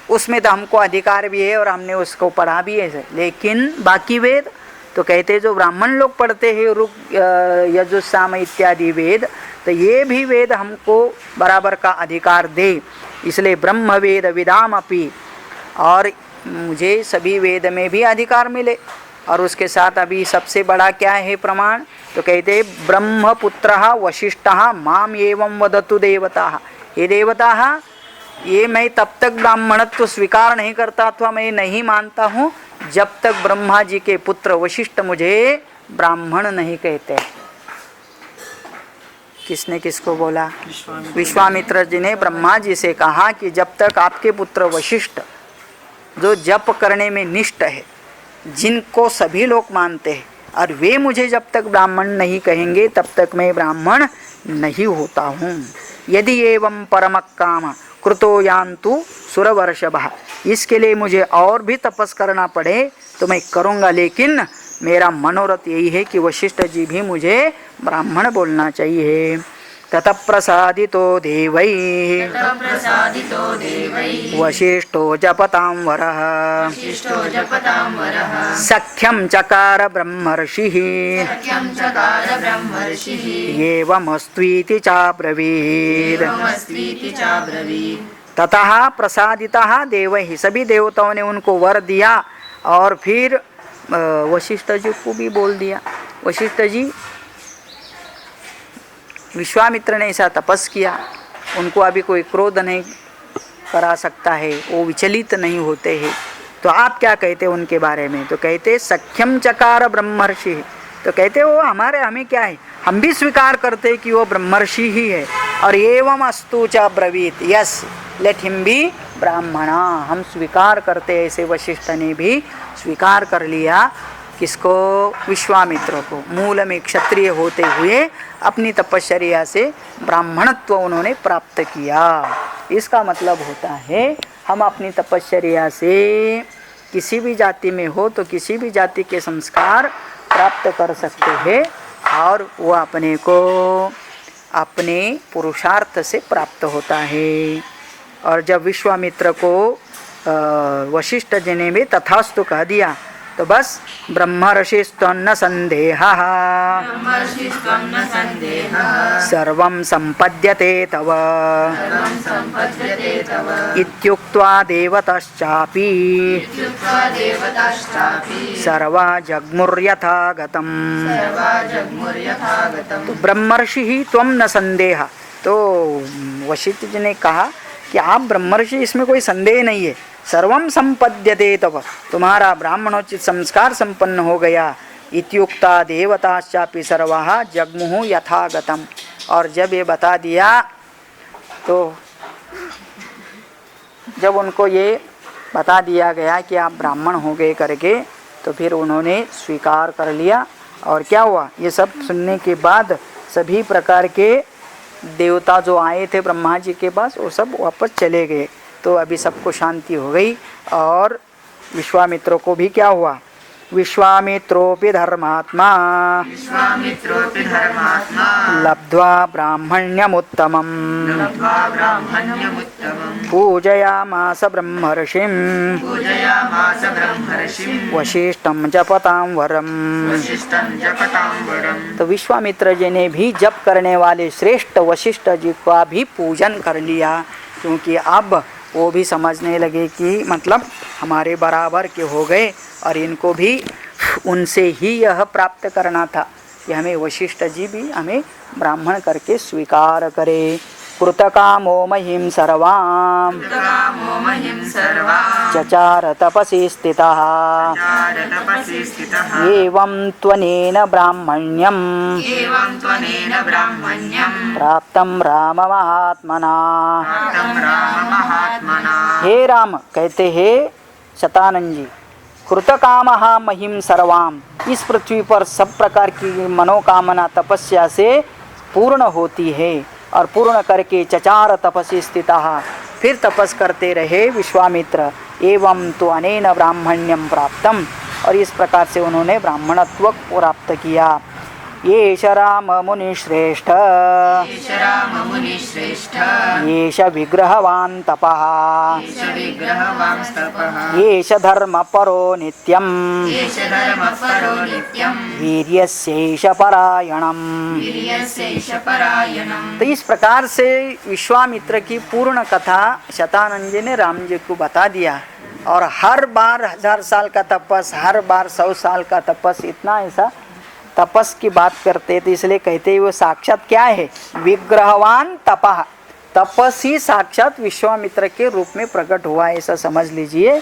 उसमें तो हमको अधिकार भी है और हमने उसको पढ़ा भी है। लेकिन बाकी वेद तो कहते जो ब्राह्मण लोग पढ़ते हैं, ऋग यजुस्साम इत्यादि वेद, तो ये भी वेद हमको बराबर का अधिकार दे। इसलिए ब्रह्म वेद विदाम अपि, और मुझे सभी वेद में भी अधिकार मिले। और उसके साथ अभी सबसे बड़ा क्या है प्रमाण? तो कहते ब्रह्मपुत्रः वशिष्ठः माम एवं वदतु देवताः। ये देवताः, ये मैं तब तक ब्राह्मणत्व स्वीकार नहीं करता अथवा मैं नहीं मानता हूँ जब तक ब्रह्मा जी के पुत्र वशिष्ठ मुझे ब्राह्मण नहीं कहते। किसने किसको बोला? विश्वामित्र जी ने ब्रह्मा जी से कहा कि जब तक आपके पुत्र वशिष्ठ, जो जप करने में निष्ठ है, जिनको सभी लोग मानते हैं, और वे मुझे जब तक ब्राह्मण नहीं कहेंगे तब तक मैं ब्राह्मण नहीं होता हूँ। यदि एवं परमक्काम कृतो यान्तु सुरवर्षभः, इसके लिए मुझे और भी तपस करना पड़े तो मैं करूँगा, लेकिन मेरा मनोरथ यही है कि वशिष्ठ जी भी मुझे ब्राह्मण बोलना चाहिए। ततः प्रसादितो देवैः वशिष्ठो जपतां वरः सख्यं चकार ब्रह्मर्षिः एवमस्त्वीति चाब्रवीत्। ततः प्रसादितः देवैः, सभी देवताओं ने उनको वर दिया और फिर वशिष्ठ जी को भी बोल दिया। वशिष्ठ जी विश्वामित्र ने ऐसा तपस किया, उनको अभी कोई क्रोध नहीं करा सकता है, वो विचलित नहीं होते हैं। तो आप क्या कहते हैं उनके बारे में? तो कहते सख्यम चकार ब्रह्मर्षि। तो कहते वो हमें क्या है, हम भी स्वीकार करते कि वो ब्रह्मर्षि ही है। और एवं अस्तु च ब्रवीत, यस लेट हिम बी ब्राह्मणा, हम स्वीकार करते। ऐसे वशिष्ठ ने भी स्वीकार कर लिया। किसको? विश्वामित्र को। मूल में क्षत्रिय होते हुए अपनी तपश्चर्या से ब्राह्मणत्व उन्होंने प्राप्त किया। इसका मतलब होता है हम अपनी तपश्चर्या से किसी भी जाति में हो तो किसी भी जाति के संस्कार प्राप्त कर सकते हैं, और वो अपने को अपने पुरुषार्थ से प्राप्त होता है। और जब विश्वामित्र को वशिष्ठ जी ने भी तथास्तु कह दिया, तो बस ब्रह्मर्षिस्त्वन्न संदेहः सर्वं संपद्यते तव इत्युक्त्वा देवतश्चापि सर्वा जग्मुर्यथा गतम्। तो ब्रह्मर्षि ही त्वं न संदेह। तो वशिष्ठ जी ने कहा कि आप ब्रह्मर्षि, इसमें कोई संदेह नहीं है। सर्वं संपद्यते तव, तुम्हारा ब्राह्मणोचित संस्कार संपन्न हो गया। इत्युक्ता देवताश्चापि सर्वाः जग्मुः यथागतम्। और जब ये बता दिया, तो जब उनको ये बता दिया गया कि आप ब्राह्मण हो गए करके, तो फिर उन्होंने स्वीकार कर लिया। और क्या हुआ, ये सब सुनने के बाद सभी प्रकार के देवता जो आए थे ब्रह्मा जी के पास, वो सब वापस चले गए। तो अभी सबको शांति हो गई। और विश्वामित्रों को भी क्या हुआ, विश्वामित्रोऽपि धर्मात्मा लब्ध्वा ब्राह्मण्यमुत्तमम् पूजयामास ब्रह्मर्षिं वशिष्ठं जपतां वरम्। तो विश्वामित्र जी ने भी जप करने वाले श्रेष्ठ वशिष्ठ जी का भी पूजन कर लिया, क्योंकि अब वो भी समझने लगे कि मतलब हमारे बराबर के हो गए, और इनको भी उनसे ही यह प्राप्त करना था कि हमें वशिष्ठ जी भी हमें ब्राह्मण करके स्वीकार करे। कृतकामो महिं सर्वां चचार तपसि स्थितः एवं त्वनेन ब्राह्मण्यं प्राप्तं राम महात्मना। हे राम, कहते हैं शतानंद जी, कृतकामः महिं सर्वाम, इस पृथ्वी पर सब प्रकार की मनोकामना तपस्या से पूर्ण होती है। और पूर्ण करके चचार तपसि स्थितः, फिर तपस करते रहे विश्वामित्र। एवं तो अनेन ब्राह्मण्यम प्राप्तम, और इस प्रकार से उन्होंने ब्राह्मणत्व प्राप्त किया। येष राम मुनिश्रेष्ठ येष विग्रहवान् तपः येष धर्मपरो नित्यम् वीर्यस्यैष परायणम्। तो इस प्रकार से विश्वामित्र की पूर्ण कथा शतानंद जी ने राम जी को बता दिया। और हर बार 1000 साल का तपस, हर बार 100 साल का तपस, इतना ऐसा तपस की बात करते, तो इसलिए कहते हैं वो साक्षात क्या है, विग्रहवान तपः, तपस ही साक्षात विश्वामित्र के रूप में प्रकट हुआ, ऐसा समझ लीजिए।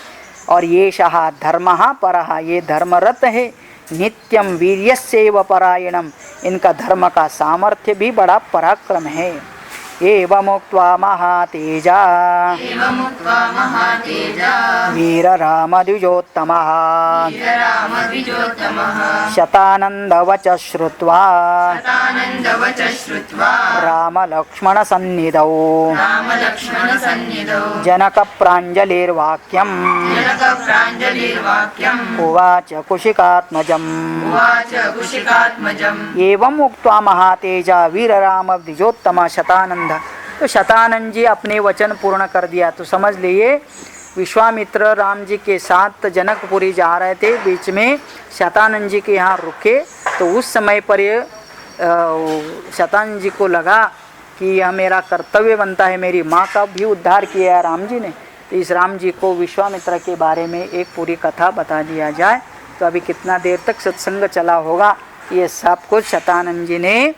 और ये शाह धर्मः परः, ये धर्मरत है। नित्यम वीर्यस्यैव परायणम, इनका धर्म का सामर्थ्य भी बड़ा पराक्रम है। एवमुक्त्वा महातेजा वीररामद्विजोत्तमः शतानन्दवच श्रुत्वा रामलक्ष्मणसन्निधौ जनकप्राञ्जलिर्वाक्यम् उवाच कुशिकात्मजम्। एवं उक्त्वा महातेजा वीररामद्विजोत्तम शतानंद। तो शतानंद जी अपने वचन पूर्ण कर दिया। तो समझ लिए विश्वामित्र राम जी के साथ जनकपुरी जा रहे थे, बीच में शतानंद जी के यहाँ रुके। तो उस समय पर शतानंद जी को लगा कि यह मेरा कर्तव्य बनता है, मेरी माँ का भी उद्धार किया है राम जी ने। तो इस राम जी को विश्वामित्र के बारे में एक पूरी कथा बता दिया जाए। तो अभी कितना देर तक सत्संग चला होगा, ये सब कुछ शतानंद जी ने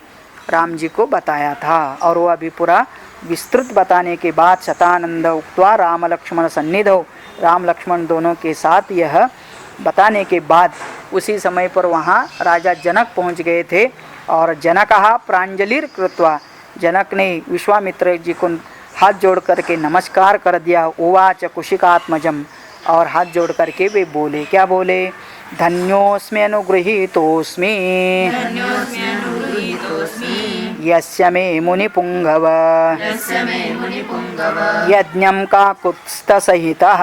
राम जी को बताया था। और वो अभी पूरा विस्तृत बताने के बाद शतानंद उक्त्वा राम लक्ष्मण सन्निधौ, राम लक्ष्मण दोनों के साथ यह बताने के बाद उसी समय पर वहाँ राजा जनक पहुँच गए थे। और जनकः प्रांजलिर कृत्वा, जनक ने विश्वामित्र जी को हाथ जोड़ करके नमस्कार कर दिया। उवाच कुशिकात्मजम, और हाथ जोड़ करके वे बोले, क्या बोले, धन्योस्मि अनुगृहीतोस्मि यस्य मे मुनिपुंगव यज्ञं काकुत्स्थसहितः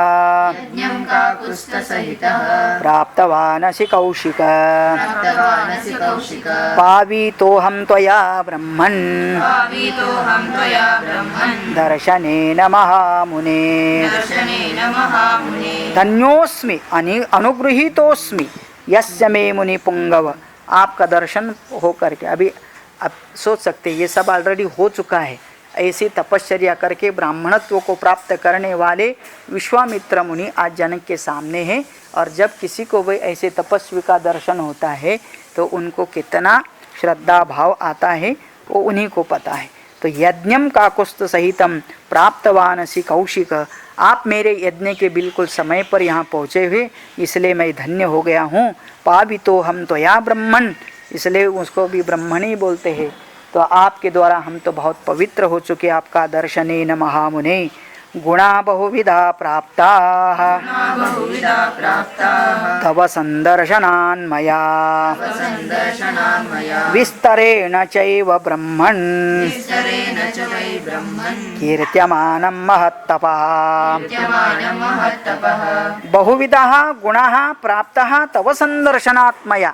प्राप्तवानसि कौशिक पावितोऽहं त्वया ब्रह्मन् दर्शनेन महामुने। धन्योस्मि अनुगृहीतोस्मि यस्य मे मुनिपुंगव, आपका दर्शन हो करके, अभी आप सोच सकते हैं ये सब ऑलरेडी हो चुका है। ऐसी तपश्चर्या करके ब्राह्मणत्व को प्राप्त करने वाले विश्वामित्र मुनि आज जनक के सामने हैं। और जब किसी को भी ऐसे तपस्वी का दर्शन होता है तो उनको कितना श्रद्धा भाव आता है वो उन्हीं को पता है। तो यज्ञम काकुत्स्थ सहितम प्राप्तवानसि कौशिक, आप मेरे यज्ञ के बिल्कुल समय पर यहाँ पहुँचे हुए, इसलिए मैं धन्य हो गया हूँ। पावितो हम त्वया ब्रह्मन्, इसलिए उसको भी ब्रह्मणी बोलते हैं। तो आपके द्वारा हम तो बहुत पवित्र हो चुके, आपका दर्शनेन महामुने। गुणा बहुविधा प्राप्ता तव संदर्शनान् मया विस्तरेण चैव ब्रह्मन् कीर्त्यमानं महत्तपः। बहुविधः गुणाः प्राप्तः तव संदर्शनात् मया।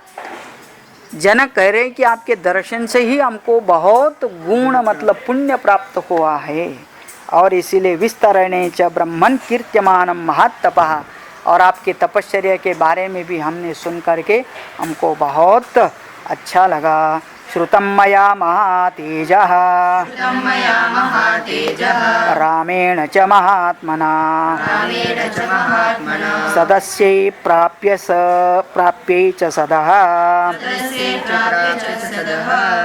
जनक कह रहे कि आपके दर्शन से ही हमको बहुत गुण मतलब पुण्य प्राप्त हुआ है। और इसीलिए विस्तरणे च ब्रह्मन् कीर्त्यमानं महत्तपः, और आपके तपश्चर्या के बारे में भी हमने सुन करके हमको बहुत अच्छा लगा। श्रुतं मया महातेजः रामेण च महात्मना सदस्यै प्राप्यै च सदः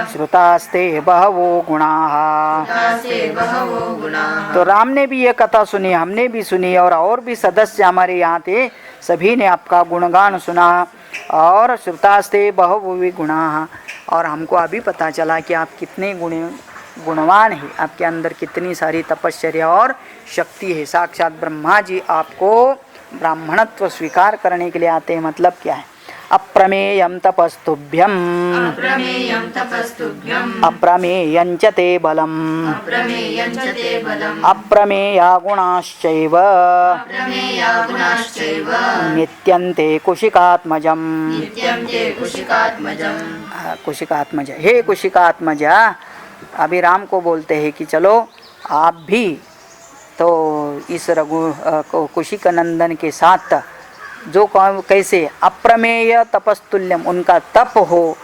श्रुतास्ते बहवो गुणाः। तो राम ने भी ये कथा सुनी, हमने भी सुनी, और भी सदस्य हमारे यहाँ थे, सभी ने आपका गुणगान सुना। और श्रुतास्ते बहवो गुणाः, और हमको अभी पता चला कि आप कितने गुणवान हैं, आपके अंदर कितनी सारी तपश्चर्या और शक्ति है। साक्षात ब्रह्मा जी आपको ब्राह्मणत्व स्वीकार करने के लिए आते हैं। मतलब क्या है, अप्रमेयं तपस्तुभ्यं अप्रमेयं च ते बलम् अप्रमेया गुणाश्चैव नित्यन्ते कुशिकात्मजम्। कुशिकात्मज, हे कुशिकात्मजा, अभी राम को बोलते हैं कि चलो आप भी तो इस कुशिक नंदन के साथ जो कैसे अप्रमेय तपस्तुल्यम, उनका तप हो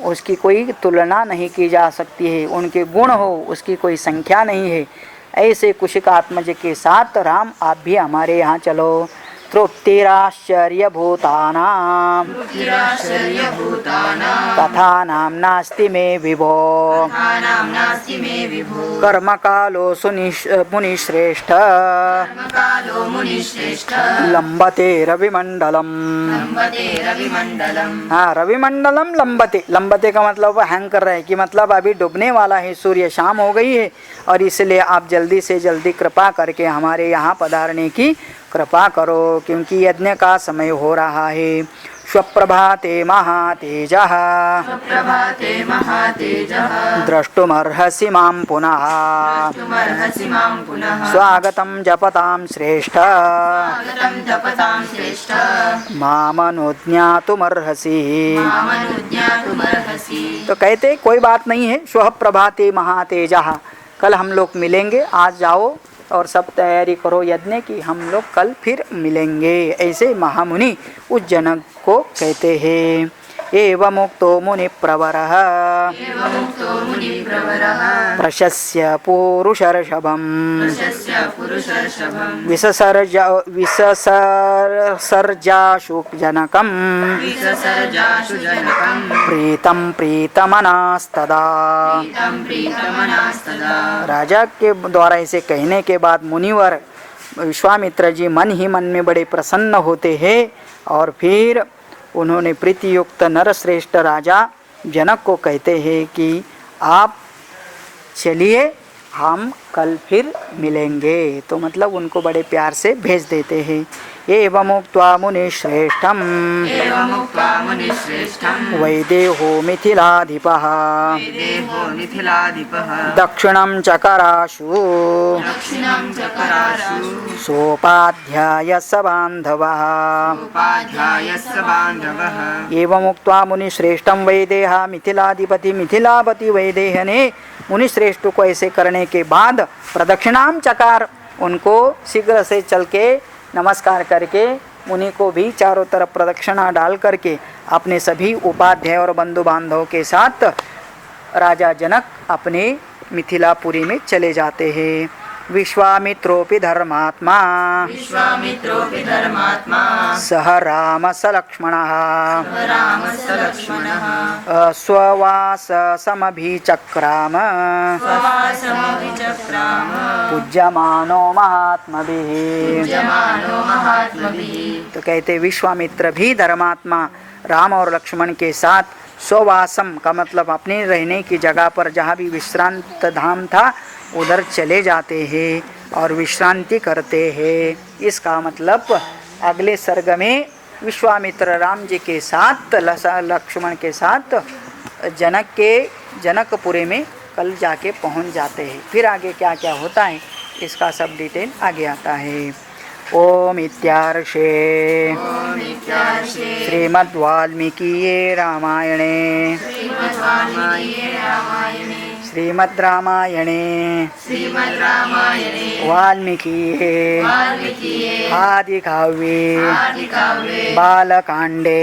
उसकी कोई तुलना नहीं की जा सकती है, उनके गुण हो उसकी कोई संख्या नहीं है। ऐसे कुशिकात्मज के साथ राम आप भी हमारे यहाँ चलो। तृप्तिराश्चर्य भूतानां तथा नाम नास्ति मे विभो कर्म कालो मुनिश्रेष्ठ लंबते रविमंडलम। हाँ, रविमंडलम लंबते, लंबते का मतलब हैंग कर रहा है कि मतलब अभी डूबने वाला है, सूर्य शाम हो गई है, और इसलिए आप जल्दी से जल्दी कृपा करके हमारे यहाँ पधारने की कृपा करो, क्योंकि यज्ञ का समय हो रहा है। स्वप्रभाते महातेजः द्रष्टुमर्हसि मां पुनः स्वागतं जपतां श्रेष्ठ मामनुज्ञातुमर्हसि। तो कहते कोई बात नहीं है, श्वः प्रभाते महातेजः, कल हम लोग मिलेंगे, आज जाओ और सब तैयारी करो यज्ञ की, हम लोग कल फिर मिलेंगे। ऐसे महामुनि उस जनक को कहते हैं। एवमुक्तो मुनिप्रवरः प्रशस्य पूरुषर्षभम् विससर्जाशुजनकम् प्रीतं प्रीतमनास्तदा। राजा के द्वारा इसे कहने के बाद मुनिवर विश्वामित्र जी मन ही मन में बड़े प्रसन्न होते हैं और फिर उन्होंने प्रीतियुक्त नरश्रेष्ठ राजा जनक को कहते हैं कि आप चलिए हम कल फिर मिलेंगे। तो मतलब उनको बड़े प्यार से भेज देते हैं। एवमुक्त्वा मुनिश्रेष्ठम् वैदेहो मिथिलाधिपः दक्षिणं चकराशु सोपाध्यायस्य बान्धवः। एवमुक्त्वा मुनिश्रेष्ठं वैदेह मिथिलाधिपति मिथिलापति वैदेह ने मुनिश्रेष्ठ को ऐसे करने के बाद प्रदक्षिणाम चकार, उनको शीघ्र से चल के नमस्कार करके मुनि को भी चारों तरफ प्रदक्षिणा डाल करके अपने सभी उपाध्याय और बंधु बांधवों के साथ राजा जनक अपने मिथिलापुरी में चले जाते हैं। विश्वामित्रोऽपि धर्मात्मा सह राम स लक्ष्मणः स्ववासमभिचक्राम पूज्यमानो महात्मभिः। तो कहते विश्वामित्र भी धर्मात्मा राम और लक्ष्मण के साथ स्ववासम का मतलब अपने रहने की जगह पर जहाँ भी विश्रांत धाम था उधर चले जाते हैं और विश्रांति करते हैं। इसका मतलब अगले सर्ग में विश्वामित्र राम जी के साथ लक्ष्मण के साथ जनकपुरी में कल जाके पहुंच जाते हैं। फिर आगे क्या क्या होता है इसका सब डिटेल आगे आता है। ओम इत्यार्षे श्रीमद्वाल्मीकीये रामायणे वाल्मीकीये आदिकाव्ये बालकांडे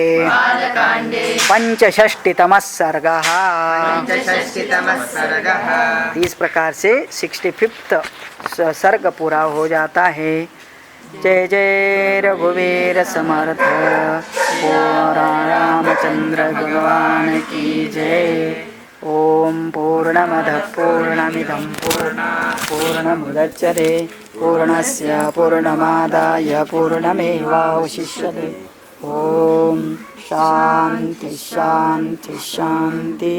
पंचषष्टितमः सर्गः। इस प्रकार से 65वां सर्ग पूरा हो जाता है। जय जय रघुवीर समर्थ रामचंद्र भगवान की जय। ओम पूर्णमदः पूर्णमिदं पूर्णमुदच्यते पूर्णस्य पूर्णमादाय पूर्णमेवावशिष्यते। ओम शांति शांति शांति।